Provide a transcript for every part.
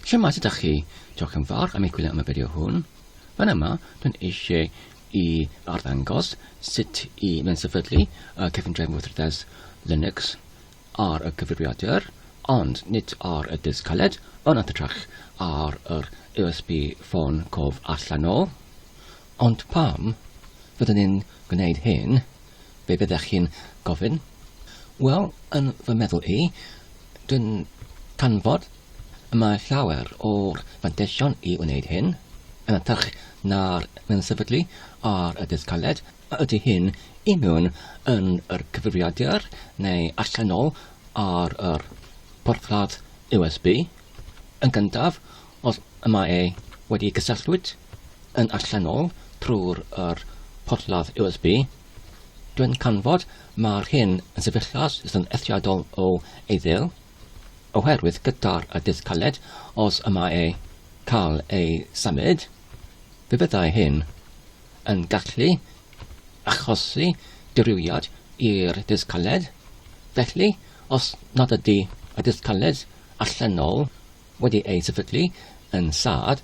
Siema ydych chi? Diolch yn fawr am ei gwylio am y fideo hwn. Fan yma, dwi'n eisiau I arddangos sut I mewnsefydlu cefndir weithredoedd Linux ar y cyfrifiadur, ond nid ar y disg caled, ond yn hytrach ar yr USB ffôn cof allanol. Ond pam fyddwn ni'n gwneud hyn, be byddech chi'n gofyn? Wel, yn fy meddwl I, dwi'n canfod mae llawer o'r fanteision I wneud hyn, yn hytrach na'r mewnsefydlu ar y disg caled, a ydy hyn I mewn yn yr cyfrifiadur neu allanol ar yr porthladd USB. Yn gyntaf, os mae wedi cysylltwyd yn allanol trwy'r porthladd USB, dwi'n canfod mae'r hyn yn sefyllfa sy'n eithriadol o eiddew, oherwydd gyda'r disg caled, os mae cael ei symud, fe byddai hyn yn gallu achosi dirywiad i'r disg caled. Felly, os nad ydy y disg caled allanol wedi ei sefydlu yn sad,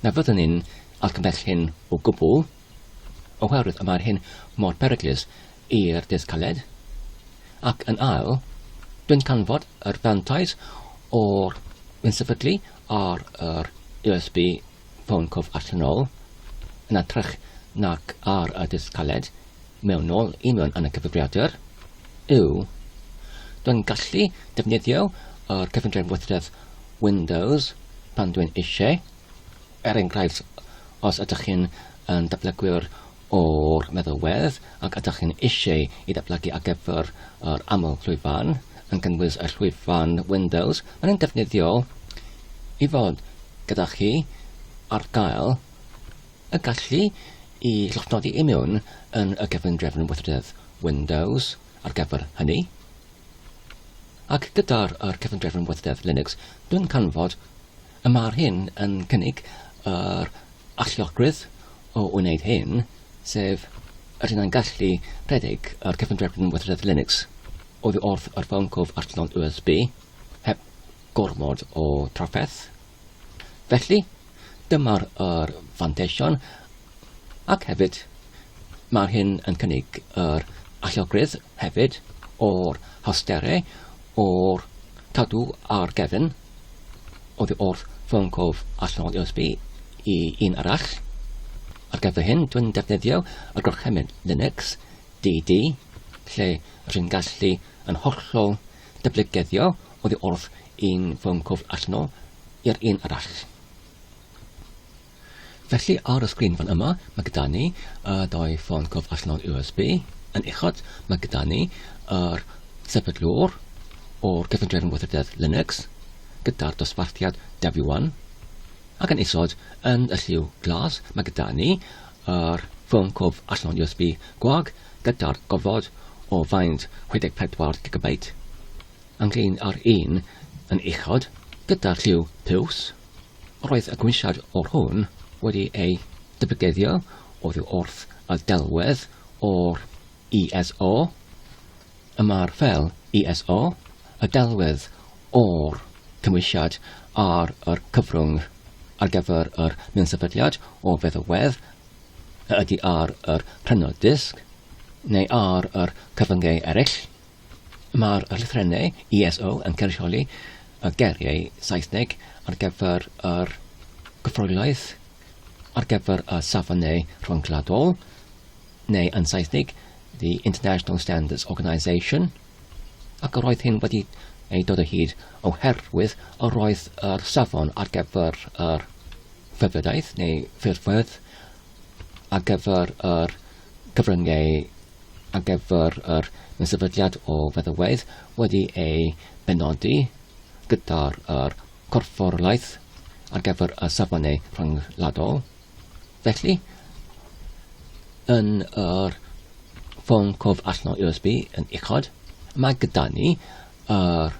na fyddwn ni'n argymell hyn o gwbl, oherwydd mae'r hyn mor beryglus i'r disg caled. Ac yn ail, dwi'n canfod yr fantais o'r mewnsefydlu ar yr USB ffôn cof allanol yn hytrach nac ar y disg caled mewnol I mewn yn y cyfrifiadur yw dwi'n gallu defnyddio yr cefndir weithredoedd Windows pan dwi'n eisiau. Enghraifft, os ydych chi'n datblygwyr o'r meddalwedd ac ydych chi'n eisiau I datblygu ar gyfer yr aml llwyfan yn gynnwys y llwyfan Windows, mae'n defnyddiol I fod gyda chi ar gael y gallu I llochnodi I mewn yn y cefndir weithredoedd Windows ar gyfer hynny. Ac gyda'r cefndir weithredoedd Linux, dwi'n canfod y mae'r hyn yn cynnig yr alliogrwydd o wneud hyn, sef rydyn yn gallu rhedeg yr cefndir weithredoedd Linux oddi wrth yr ffôn cof allanol USB heb gormod o trafferth. Felly, dyma'r fanteision, ac hefyd mae'r hyn yn cynnig yr alliogrwydd hefyd o'r hawsterau o'r cadw ar gefn oddi wrth ffôn cof allanol USB I un arall. Ar gyfer hyn, dwi'n defnyddio y gorchymyn Linux DD, lle rydyn gallu yn hollol dyblygieddio oddi wrth un ffôn cof allanol i'r un arall. Felly ar y sgrin fan yma, mae gyda ni doi ffôn cof allanol USB. Yn uchod, mae gyda ni yr sefydlwr o'r cefndir weithredoedd Linux gyda'r dosbarthiad Devuan. Ac yn isod, yn y lliw glas, mae gyda ni yr ffôn cof allanol USB gwag gyda'r gofod o faint 64 GB. Ynglyn ar un yn uchod gyda'r lliw piws. Roedd y gwynsiad o'r hwn wedi ei dybygeddio oddi wrth y delwedd o'r ESO. Yma'r fel ESO, y delwedd o'r cymwysiad ar yr cyfrwng ar gyfer yr mewnsefydliad o feddalwedd ydy ar yr prynod disg neu ar yr cyfyngau eraill. Mae'r lythrennau ESO yn cynrychioli y geriau Saesneg ar gyfer yr gyfroelaeth, ar gyfer y safonau rhyngwladol, neu yn Saesneg, the International Standards Organisation, ac yr oedd hyn wedi ei dod o hyd oherwydd yr oedd yr safon ar gyfer yr ffyrfydaeth neu ffyrfydd ar gyfer yr cyfryngau ar gyfer yr mewnsefydliad o feddalwedd wedi ei benodi gyda'r corfforolaeth ar gyfer y safonau rhyngwladol. Felly, yn yr ffôn cof allanol USB yn uchod, mae gyda ni yr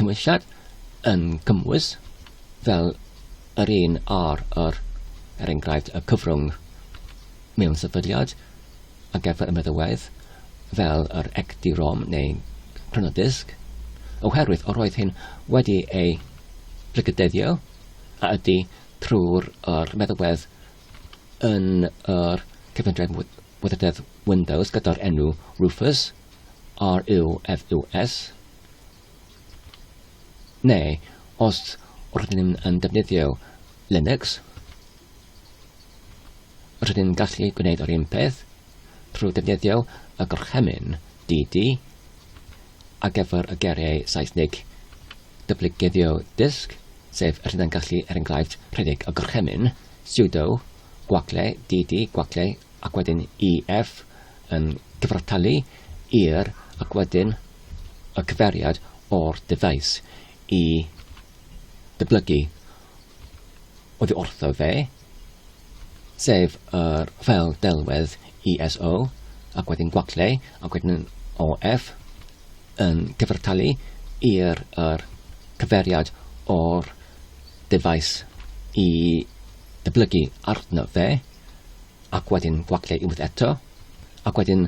cymwysiad yn cymwys fel yr un ar enghraifft y cyfrwng mewnsefydliad ar gyfer y meddalwedd fel yr CD-ROM neu prynod disg, oherwydd yr oedd hyn wedi ei plygadeddio a ydy trwy'r meddalwedd yn yr cyfundrefn wythrdedd Windows gyda'r enw Rufus, RUFUS, neu os rydyn ni'n yn defnyddio Linux, rydyn ni'n gallu gwneud yr un peth trwy defnyddio y gorchymyn DD ar gyfer y geiriau Saesnig dyblygaddio disg, sef rydyn ni'n gallu enghraifft rhedeg y gorchymyn sudo gwacle DD gwacle ac wedyn EF yn gyfartalu i'r ac wedyn y cyfeiriad o'r device i dyblygu oddi wrtho fe, sef yr ffeil delwedd ESO ac wedyn gwacle ac wedyn OF yn cyfartalu i'r cyfeiriad o'r device i dyblygu arno fe, ac wedyn gwacle unwaith eto, ac wedyn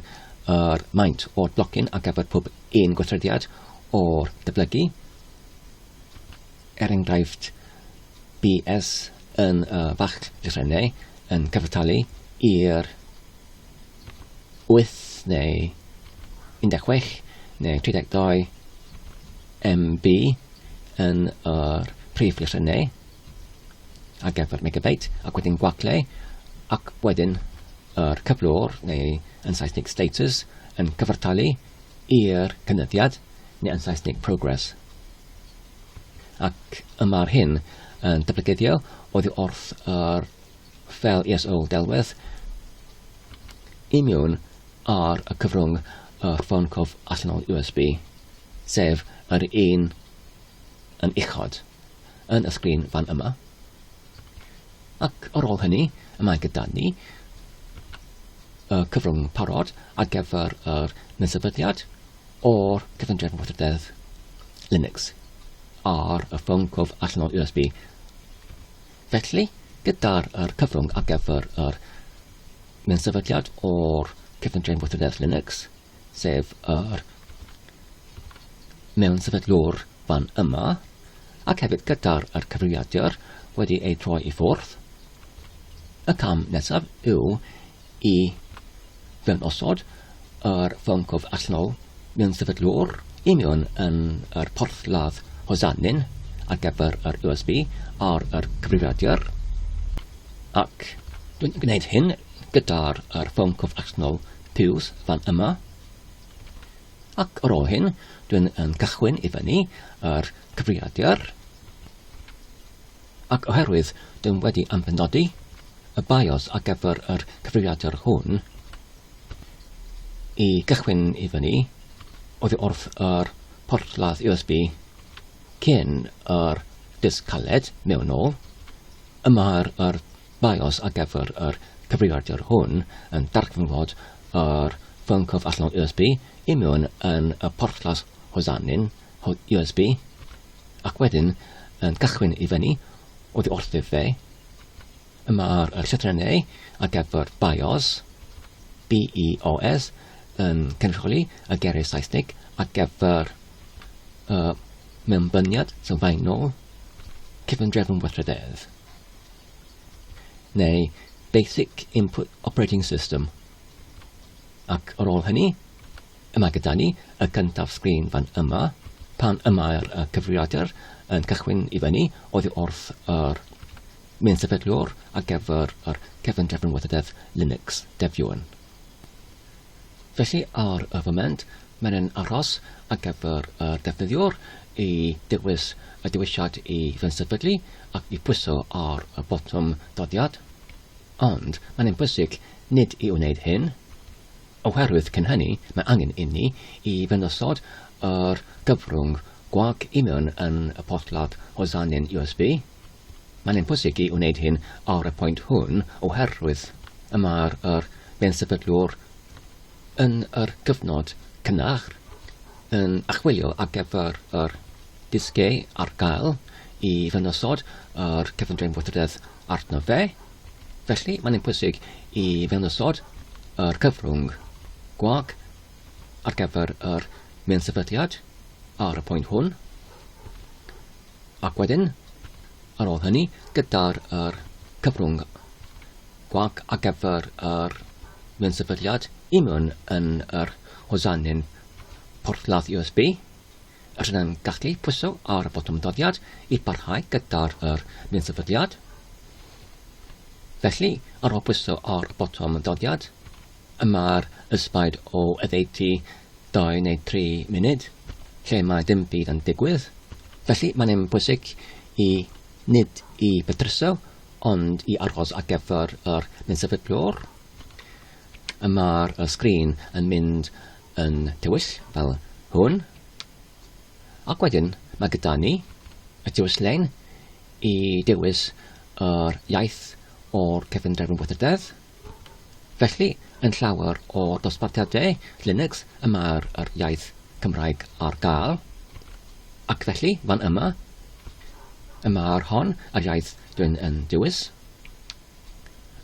yr maint o'r blocyn ar gyfer pob un gweithrediad o'r dyblygu. Enghraifft BS yn fach llythrennau yn cyfartalu i'r 8 neu 16 neu 32 MB yn yr prif llythrennau ar gyfer megabyte, ac wedyn gwacle, ac wedyn yr cyflwr neu yn Saesnig status yn cyfartalu i'r cynyddiad neu yn Saesnig progress. Ac yma'r hyn yn dyblygaddio oddi wrth yr ffeil ESO delwedd i mewn ar y cyfrwng y ffôn cof allanol USB, sef yr un yn uchod yn y sgrin fan yma. Ac ar ôl hynny, mae gyda ni y cyfrwng parod ar gyfer yr mewnsefydliad o'r cyfundrefn wythrdedd Linux ar y ffôn cof allanol USB. Felly, gyda'r cyfrwng ar gyfer yr mewnsefydliad o'r cyfundrefn wythrdedd Linux, sef yr mewnsefydlwr fan yma, ac hefyd gyda'r cyfrifiadur wedi ei troi i ffwrdd. Y cam nesaf yw i fewn-osod yr ffôn cof allanol mewnsefydlwr i mewn yn yr porthladd hosanyn ar gyfer yr USB ar yr cyfrifiadur, ac dwi'n gwneud hyn gyda'r ffôn cof allanol piws fan yma, ac ar ôl hyn dwi'n cychwyn i fyny yr cyfrifiadur, ac oherwydd dwi'n wedi ampenodi y BIOS ar gyfer yr cyfrifiadur hwn i gychwyn i fyny oddi wrth yr porthladd USB cyn yr disg caled mewnol. Yma'r BIOS ar gyfer yr cyfrifiadur hwn yn darganfod yr ffôn cof allanol USB i mewn yn y porthladd hosanyn USB, ac wedyn yn cychwyn i fyny oddi wrtho fe. Yma'r llythrennau ar gyfer BIOS, BEOS, yn cynrychioli y geiriau Saesnig ar gyfer mewnbyniad sylfaenol cyfundrefn wythrdedd, neu Basic Input Operating System. Ac ar ôl hynny, yma gyda ni y cyntaf sgrin fan yma, pan yma'r cyfrifiadur yn cychwyn i fyny oddi wrth yr mewnsefydlwr ar gyfer yr cyfundrefn wythrdedd Linux Devuan. Felly ar y foment, mae'n aros ar gyfer y defnyddiwr i dewis y dewisiad i fewnssefydlu ac i pwyso ar y botwm dodiad, ond mae'n bwysig nid i wneud hyn, oherwydd cyn hynny mae angen i ni i fewnysod yr gyfrwng gwag i mewn yn y porthladd hosanyn USB. Mae'n bwysig i wneud hyn ar y pwynt hwn oherwydd yma'r mewnsefydlwr yn yr gyfnod cynnar yn achwilio ar gyfer yr disgau ar gael i fewnysod yr cyfundrefn wythrdedd arno fe. Felly mae'n bwysig i fewnysod yr cyfrwng gwag ar gyfer yr mewnsefydliad ar y pwynt hwn, ac wedyn ar ôl hynny gyda'r cyfrwng gwag ar gyfer mewnfydliad I mewn yn yr hosanyn porthladd USB. Rydyn yn gallu pwyso ar y botwm doddiad I barhau gyda'r mewnfydliad. Felly, ar ôl pwyso ar y botwm doddiad, mae'r ysbaid o addeutu 2 neu 3 munud, lle mae dim byd yn digwydd. Felly, mae'n bwysig I nid I bedryso, ond I aros ar gyfer yr mewnfydliwr. Mae'r sgrin yn mynd yn tywyll fel hwn. Ac wedyn, mae gyda ni y diwyslein I dewis yr iaith o'r cefndir wythrdedd. Felly, yn llawer o dosbarthiadau Linux mae'r iaith Cymraeg ar gael. Ac felly, fan yma, mae'r hon yr iaith dwi'n yn dewis.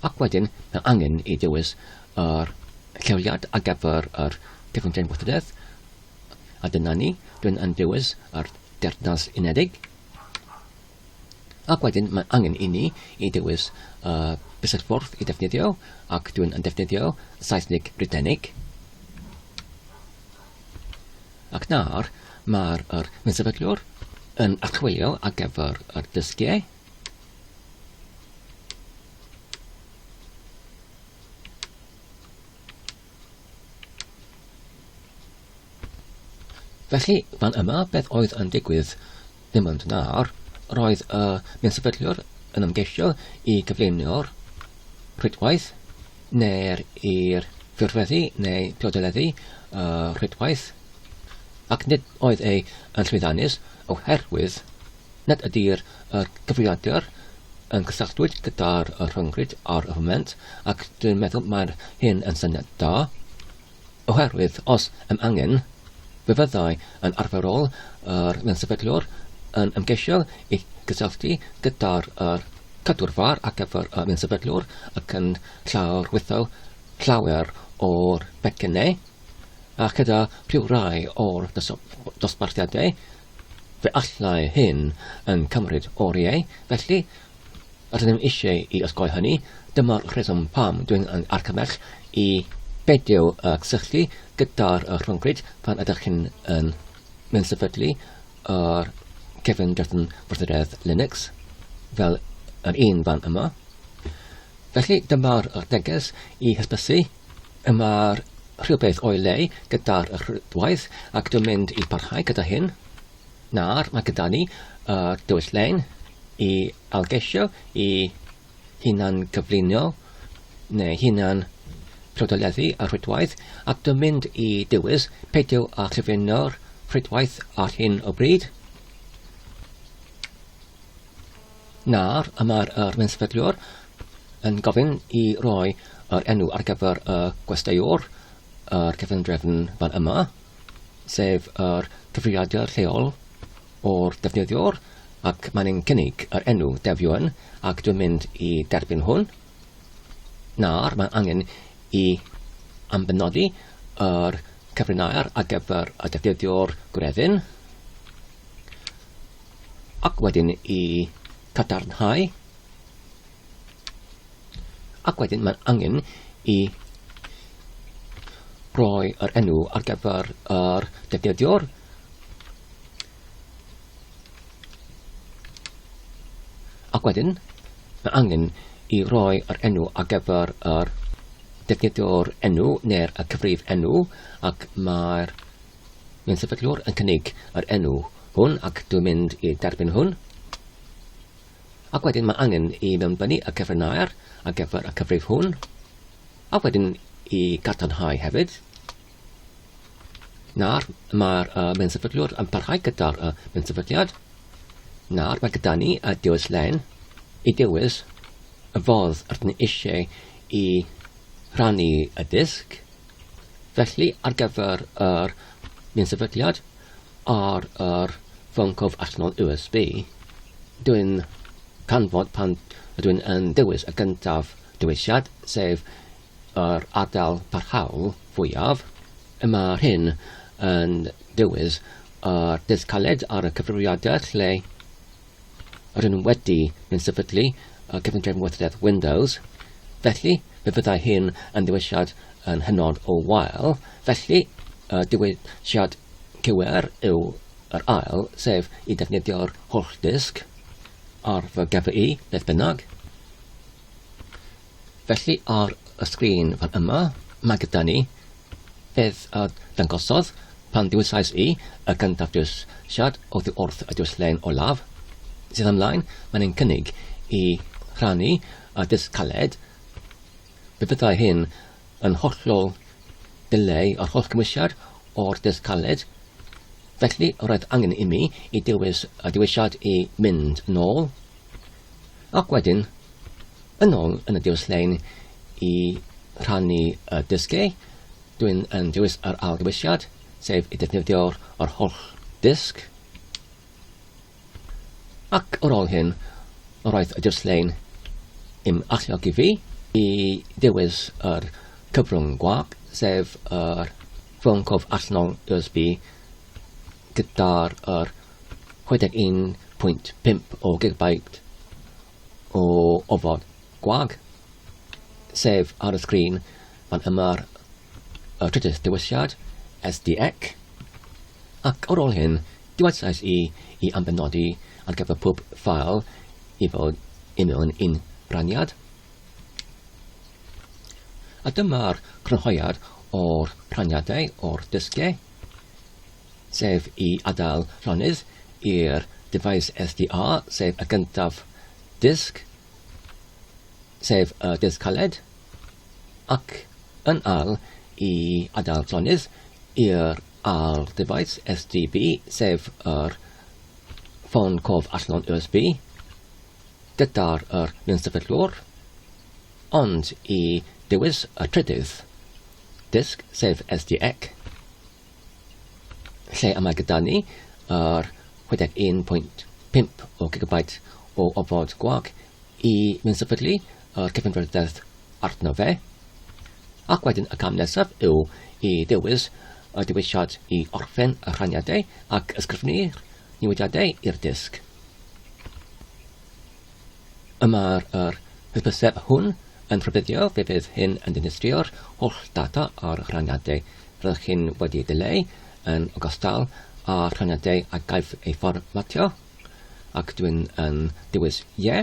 Ac wedyn, mae angen I dewis yr lleoliad ar gyfer yr cefndir wythrdedd. A dyna ni, dwi'n yn dewis yr dernas unedig. Ac wedyn mae angen I ni I dewis bysylffordd I defnyddio ac dwi'n yn defnyddio Saesnig Brydeinig. Ac nawr mae'r mewnfydliwr yn archwilio ar gyfer yr dysgiau. Felly, fan yma beth oedd yn digwydd ddim ond nawr, roedd y mewnfydliwr yn ymgeisio I gyflwyno'r rhydwaith neu'r i'r ffurfeddu neu priodoleddu rhydwaith ac nid oedd ei yn llwyddannus oherwydd nad ydy'r gyfrifiadur yn cysylltwyd gyda'r rhyngrwyd ar y foment ac dwi'n meddwl mae'r hyn yn syniad da oherwydd os angen fe fyddai yn arferol yr mewnfydliwr yn ymgeisio I gysylltu gyda'r cadwrfar ar gyfer y mewnfydliwr ac yn llawer o'r becynau a gyda rhywrai o'r dosbarthiadau fe allai hyn yn cymryd oriau felly rydym eisiau I osgoi hynny dyma'r rheswm pam dwi'n yn argymell I beidio cysylltu gyda'r rhyngrwyd pan ydych chi'n mewnfydlu yr cefndir wythrdedd Linux fel yr un fan yma. Felly dyma'r neges I hysbysu. Mae'r rhywbeth o'i le gyda'r rhydwaith ac dwi'n mynd I parhau gyda hyn. Nawr mae gyda ni diwyslein I algeisio I hunan gyflwyno neu hunan priodoleddu y rhydwaith ac dwi'n mynd I dewis peidio a chyflwyno'r rhydwaith ar hyn o bryd. Nawr mae'r mewnfydliwr yn gofyn I roi yr enw ar gyfer y gwesteiwr yr cefndrefn fan yma sef yr cyfrifiadur lleol o'r defnyddiwr ac mae'n cynnig yr enw Devuan ac dwi'n mynd I derbyn hwn. Nawr mae angen I ambenodi yr cyfrinair ar gyfer y defnyddiwr gwreddyn ac wedyn I cadarnhau ac wedyn mae'n angen I roi yr enw ar gyfer yr defnyddiwr ac wedyn mae angen I roi yr enw ar gyfer yr defnyddiwr enw neu'r cyfrif enw ac mae'r mewnfydliwr yn cynnig yr enw hwn ac dwi'n mynd I derbyn hwn. Ac wedyn mae angen I mewnbynnu y cyfrinair ar gyfer y cyfrif hwn ac wedyn I gadarnhau hefyd. Nawr mae'r mewnfydliwr yn parhau gyda'r mewnfydliad. Nawr mae gyda ni y diwyslein I dewis y fodd rydyn eisiau I rhannu y disg. Felly ar gyfer yr mewnfydliad ar yr ffôn cof allanol USB dwi'n canfod pan dwi'n yn dewis y gyntaf dewisiad sef yr ardal parhaol fwyaf. Mae hyn yn dewis disg caled ar y cyfrifiadur lle rydyn nhw wedi mewnsefydlu cyfan drefn weithrededd Windows. Felly, fe byddai hyn yn diwylliad yn hynod o wael. Felly, diwylliad cywir yw yr ail, sef i defnyddio'r holl disg ar fy GPI, beth bynnag. Felly, ar y sgrin fan yma, mae gyda ni beth dangosodd pan diwysais i y gyntaf diwylliad oddi wrth y diwylliau'n olaf. Sydd ymlaen, mae'n ein cynnig i rhannu y disg caled. Fe byddai hyn yn hollol dileu o'r holl gymwysiad o'r disg caled. Felly, roedd angen i mi i dewis y diwylliad i mynd nôl. Ac wedyn, yn ôl yn y diwylliau'n i rhannu y disgau, dwi'n yn dewis yr ail diwylliad, sef i defnyddio'r holl disg. Ac ar ôl hyn, roedd y diwylliau'n im alliogi fi i dewis yr cyfrwng gwag, sef yr ffôn cof allan USB gyda'r 61.5 o gigabyte o ofod gwag, sef ar y sgrin fan yma'r trydydd diwylliad, SDX. Ac ar ôl hyn, diwysais i ambenodi ar gyfer pob ffail i fod i mewn un rhaniad. A dyma'r crynhoiad o'r rhaniadau o'r disgau, sef i adael llonydd i'r device SDR, sef y gyntaf disg, sef y disg caled, ac yn ail i adael llonydd i'r ail device SDB, sef yr ffôn cof allan USB, gyda'r mewnsefydlwr, ond i dewis y trydydd disg, sef SDX, lle yma gyda ni yr 61.5 o gigabyte o ofod gwag i mewnsefydlu yr cyfrifiadur arno fe. Ac wedyn y cam nesaf yw i dewis y diwylliad i orffen y rhaniadau ac ysgrifennu'r newidiadau i'r disg. Yma'r hysbyseb hwn yn rhybuddio fe fydd hyn yn dinistrio'r holl data ar rhaniadau. Roedd hyn wedi dileu yn ogystal a rhaniadau a gaif ei fformatio, ac dwi'n yn dewis ie.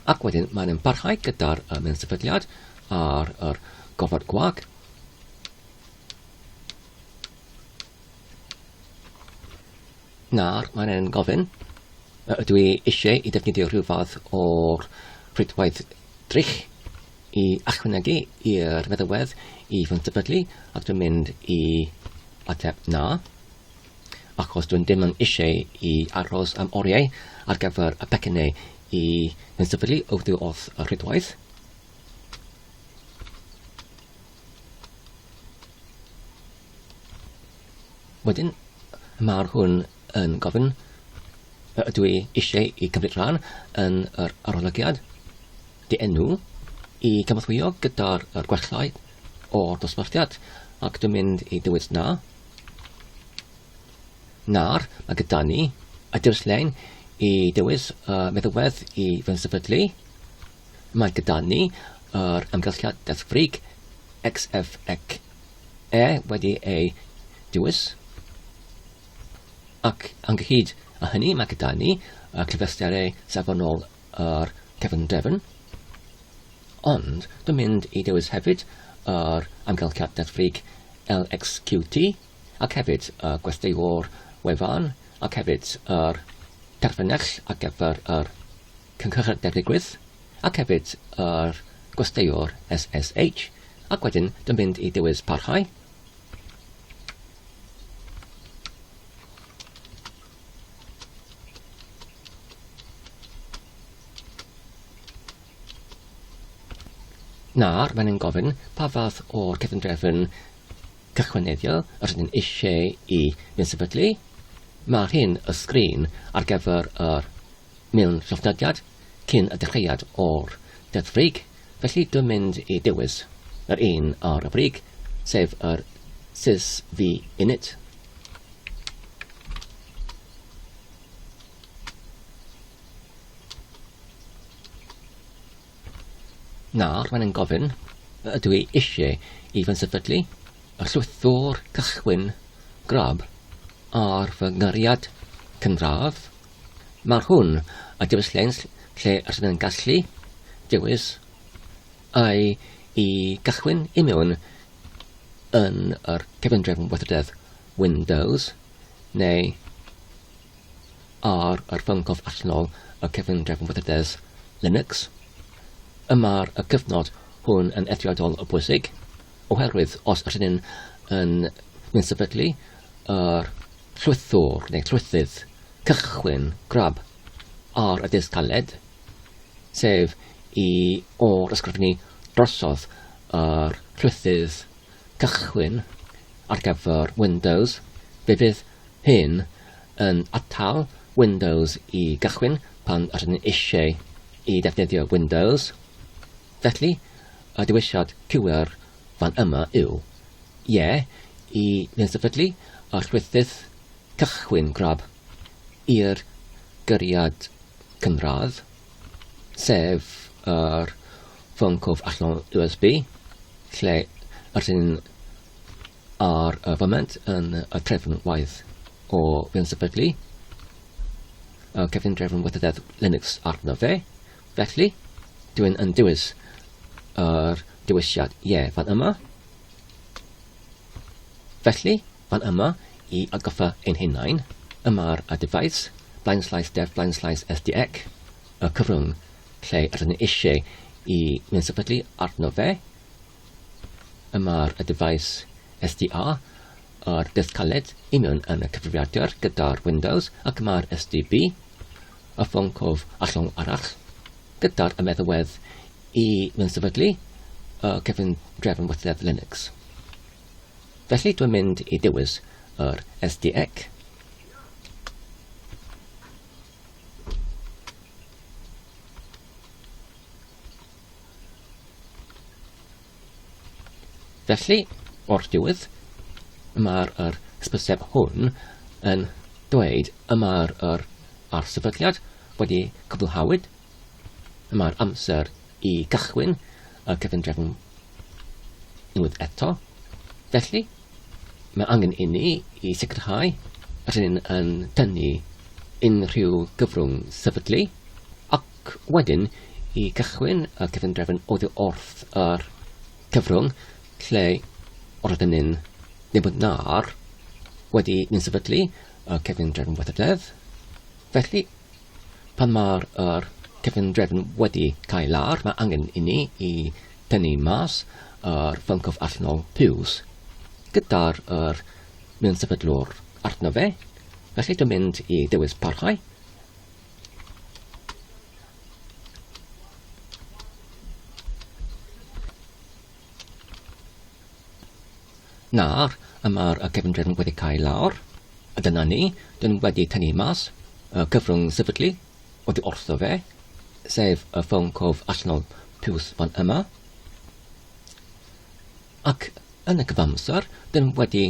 Ac wedyn mae'n parhau gyda'r mewnsefydliad ar yr gofod gwag. Nawr, mae'n gofyn, ydw i eisiau i defnyddio rhyw fath o'r rhydwaith drych i ychwanegu i'r feddalwedd i mewnsefydlu, ac dwi'n mynd i ateb na, achos dwi'n dim yn eisiau i aros am oriau ar gyfer y pecynnau i mewnsefydlu oddi wrth y rhydwaith. Wedyn, mae'r hwn yn gofyn, ydw i eisiau i cymryd rhan yn yr arolygiad di enw i cyfathwyo gyda'r gwellau o'r dosbarthiad, ac dwi'n mynd i dewis na. Nawr, mae gyda ni y diwylliau'n i dewis meddalwedd i mewnsefydlu. Mae gyda ni yr amgylchiad deddfrig XFXE wedi ei dewis. Ac ynghyd â hynny, mae gyda ni y clyfestiadau safonol yr cefn drefn. Ond, dwi'n mynd i dewis hefyd yr amgylchiad deddfrig LXQT, ac hefyd y gwesteiwr wefan, ac hefyd yr terfynell ar gyfer yr cynhyrchiad digwydd, ac hefyd yr gwesteiwr SSH, ac wedyn dwi'n mynd i dewis parhau. Nawr, mae'n gofyn pa fath o'r cefndrefn cychwyneddiol rydyn eisiau i mewnsefydlu. Mae hyn y sgrin ar gyfer yr miln llofnodiad cyn y dechreuad o'r deddfrig, felly dwi'n mynd i dewis yr un ar y brig, sef yr sysv init, Nawr mae'n yn gofyn, ydw I eisiau I fensefydlu y llwythwr cychwyn grab ar fy ngariad cynradd. Mae'r hwn a diwylliant lle ydyn yn gallu dewis ai I gychwyn I mewn yn yr cefngrefn weithrededd Windows neu ar yr ffyncof allanol y cefngrefn weithrededd Linux. Yma'r cyfnod hwn yn eithriadol o bwysig oherwydd os ydyn yn sefydlu yr llwythwr neu llwythydd cychwyn grab ar y disg caled, sef I o'r ysgrifennu drosodd yr llwythydd cychwyn ar gyfer Windows, fe fydd hyn yn atal Windows I gychwyn pan ydyn eisiau I defnyddio Windows. Felly, y dewisiad cywir fan yma yw I sefydlu y llwythydd cychwyn grab i'r gyriad cynradd, sef yr ffyncof allanol USB, lle ydyn ar y foment yn y trefn waith o sefydlu y cefngrefn weithrededd Linux arno fe. Felly, dwi'n yn dewis yr dewisiad fan yma. Felly, fan yma I atgoffa ein hunain, yma'r device, /dev/sdec, y cyfrwng lle ydyn eisiau I sefydlu arno fe. Yma'r device SDA, yr disg caled I mewn yn y cyfrifiadur gyda'r Windows, ac yma'r SDB, y ffyncof allanol arall, gyda'r meddalwedd I sefydlu y cefngrefn weithrededd Linux. Felly dwi'n mynd I dewis yr SDC. Felly, o'r diwedd, mae'r hysbyseb hwn yn dweud yma'r arsefydliad wedi cwblhawyd, yma'r amser I gychwyn y cefngrefn unwaith eto. Felly, mae angen I ni I sicrhau ydyn yn tynnu unrhyw gyfrwng sefydlu ac wedyn I gychwyn y cefngrefn oddi wrth yr cyfrwng lle ydyn yn newydnar wedi sefydlu y cefngrefn weithrededd. Felly, pan mae'r cefngrefn wedi cael ar, mae angen I ni I tynnu mas yr ffyncof allanol piws gyda'r sefydlwr arno fe. Felly dwi'n mynd I dewis parhau. Nawr, yma'r cefngrefn wedi cael lawr. A dyna ni, dwi'n wedi tynnu mas y cyfrwng sefydlu oddi wrtho fe, sef y ffyncof allanol piws fan yma. Ac yn y cyfamser, dwi'n wedi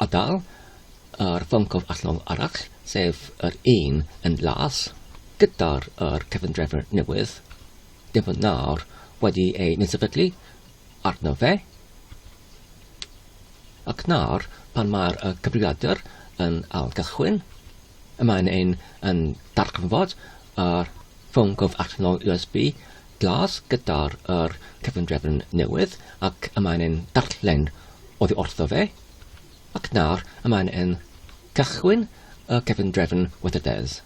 adal yr ffyncof allanol arall, sef yr un yn las, gyda'r cefngrefn newydd. Devuan nawr wedi ei sefydlu arno fe. Ac nawr, pan mae'r cyfrifiadur yn ail-gychwyn, mae'n ein yn darganfod yr ffyncof allanol USB glas gyda'r cefngrefn newydd ac mae'n ein darllen oddi wrtho fe. Ac nawr, mae'n ein cychwyn y cefngrefn weithrededd.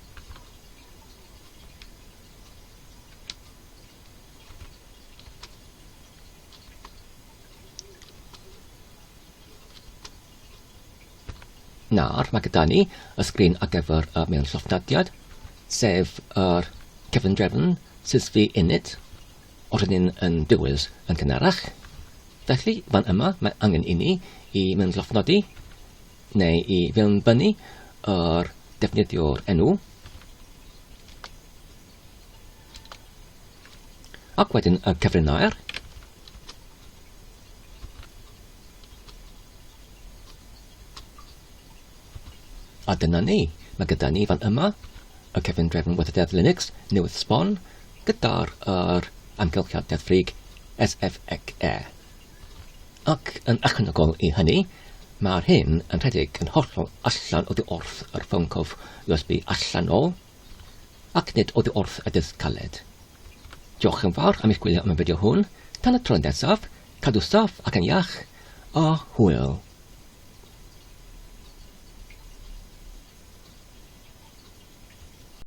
Nawr, mae gyda ni y sgrin ar gyfer mewn llofnodiad, sef yr cefngrefn sysfi unit ydyn yn dywys yn gynharach. Felly, fan yma, mae angen I ni I mewn llofnodi neu I fewnbynnu yr defnyddio'r enw. Ac wedyn y cyfrinair. A dyna ni, mae gyda ni fan yma y cefngrefn weithrededd Linux newydd sbon gyda'r amgylchiad deddfrig SFXE. Ac yn ychwanegol I hynny, mae'r hyn yn rhedeg yn hollol allan oddi wrth yr ffôn cof USB allanol, ac nid oddi wrth y dydd caled. Diolch yn fawr am eich gwylio am y fideo hwn. Tan y tro nesaf, cadw saff ac yn iach, a hwyl.